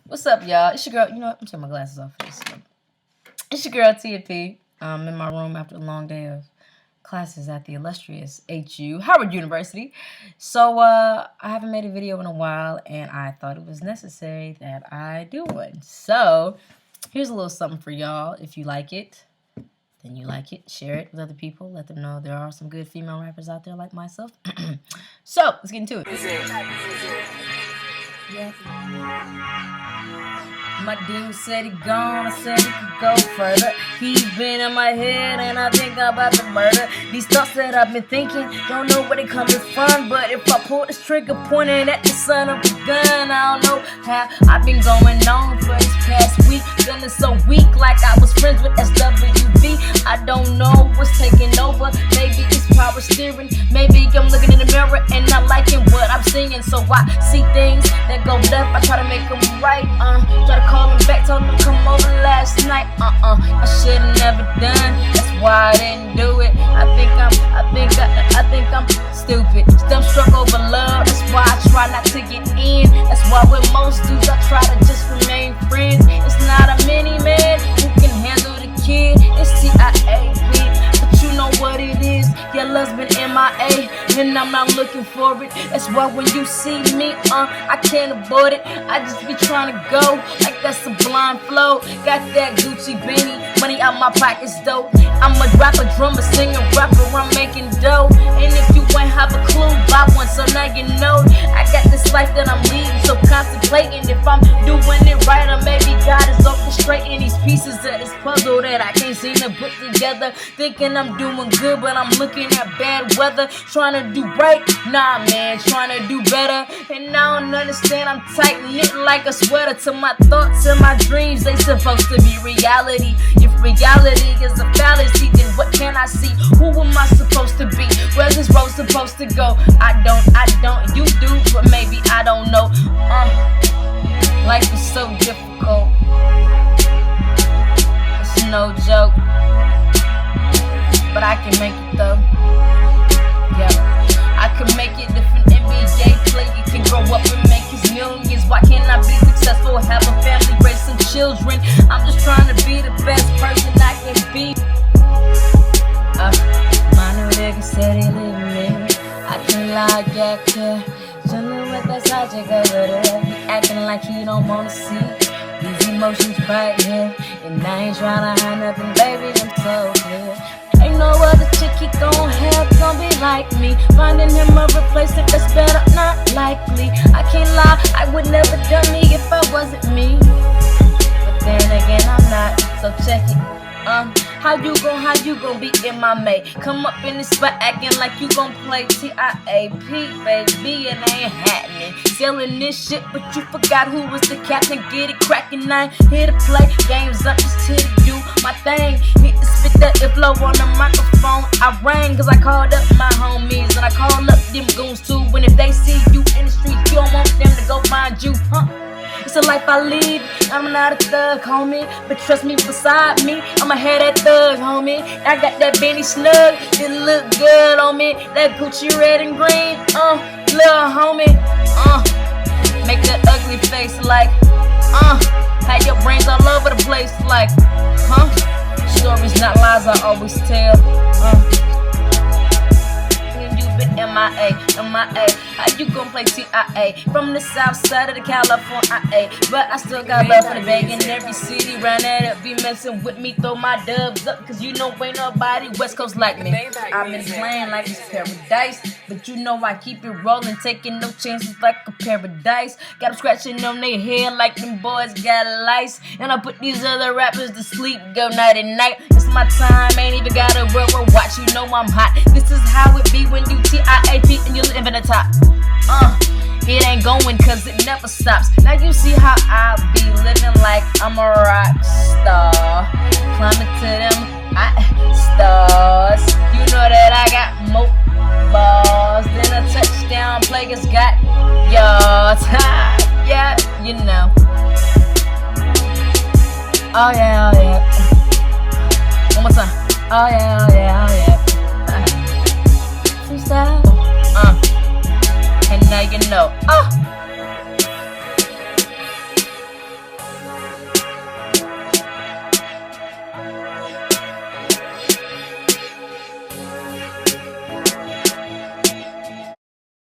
What's up, y'all? It's your girl. You know what? I'm taking my glasses off for this one. It's your girl, TFP. I'm in my room after a long day of classes at the illustrious HU, Howard University. So, I haven't made a video in a while, and I thought it was necessary that I do one. So, here's a little something for y'all. If you like it, then you like it. Share it with other people. Let them know there are some good female rappers out there like myself. So, let's get into it. Yeah. My dude said he gone, I said he could go further. He been in my head and I think I'm about to murder. These thoughts that I've been thinking, don't know where they coming from. But if I pull this trigger pointing at the son of a gun, I don't know how I've been going on for this past week. Feeling so weak like I was friends with SWV. I don't know what's taking over, maybe it's power steering. Maybe I'm looking in the mirror and not liking what I'm seeing. So I see things that go left, I try to make them right. Try to call him back, told him to come over last night. I should've never done. That's why I didn't do it. I think I'm stupid. Dumbstruck over love. That's why I try not to get in. That's why with most dudes I try to just remain friends. It's not a mini man who can handle the kid. It's TIAP. But you know what it is. Your love's been MIA, and I'm not looking for it. That's why when you see me, I can't avoid it. I just be trying to go like that's a blind flow. Got that Gucci beanie, money out my pockets though. I'm a rapper, drummer, singer, rapper, I'm making dough. And if you ain't have a clue, buy one so now you know. I got this life that I'm leading, so contemplating if I'm doing it right or maybe God is orchestrating these pieces of this puzzle that I can't seem to put together. Thinking I'm doing good, but I'm looking at bad weather. Trying to do right, nah man, trying to do better. And I don't understand, I'm tight knit like a sweater. To my thoughts and my dreams, they supposed to be reality. If reality is a fallacy, then what can I see? Who am I supposed to be? Where's this road supposed to go? I don't, you do, but maybe I don't know. Life is so difficult. It's no joke, but I can make it though. Yeah, I can make it if an NBA player can grow up and make his millions. Why can't I be successful, have a family, raise some children? I'm just trying to be the best person I can be. My new nigga said he leaving me. I can lie, yeah, yeah. Chillin' with that side chick over there. He acting like he don't wanna see these emotions right here. And I ain't tryna hide nothing, baby, I'm so clear. Ain't no other chick he gon' have gon' be like me. Finding him a replacement that's better, not likely. I can't lie, I would never done me if I wasn't me. But then again, I'm not, so check it. How you gon' be in my May? Come up in this spot acting like you gon' play TIAP, baby, it ain't happening. Selling this shit, but you forgot who was the captain. Get it crackin', I ain't here to play games, I'm just here to do my thing. Hit the spit that flow on the microphone. I rang cause I called up my homies, and I called up them goons too. And if they see you in the streets, you don't want them to go find you, It's a life I lead, I'm not a thug, homie. But trust me, beside me, I'ma have that thug, homie. I got that Benny Snug, it look good on me. That Gucci red and green, little homie. Make that ugly face like, have your brains all over the place like, stories not lies I always tell, MIA, how you gon' play TIA? From the south side of the California, but I still got love for the bag in every city. Round that up, be messing with me, throw my dubs up, cause you know ain't nobody West Coast like me. I've been playing like it's paradise, but you know I keep it rolling, taking no chances like a paradise. Got them scratching on their head like them boys got lice, and I put these other rappers to sleep, go night and night. It's my time, ain't even gotta work or watch, you know I'm hot. This is how it be when you TIAP and you live in the top. It ain't going cause it never stops. Now you see how I be living like I'm a rock star. Climbing to them stars. You know that I got more balls than a touchdown players got yards. Yeah, you know. Oh yeah, oh yeah. One more time. Oh yeah, oh yeah, oh yeah. Freestyle. And now you know.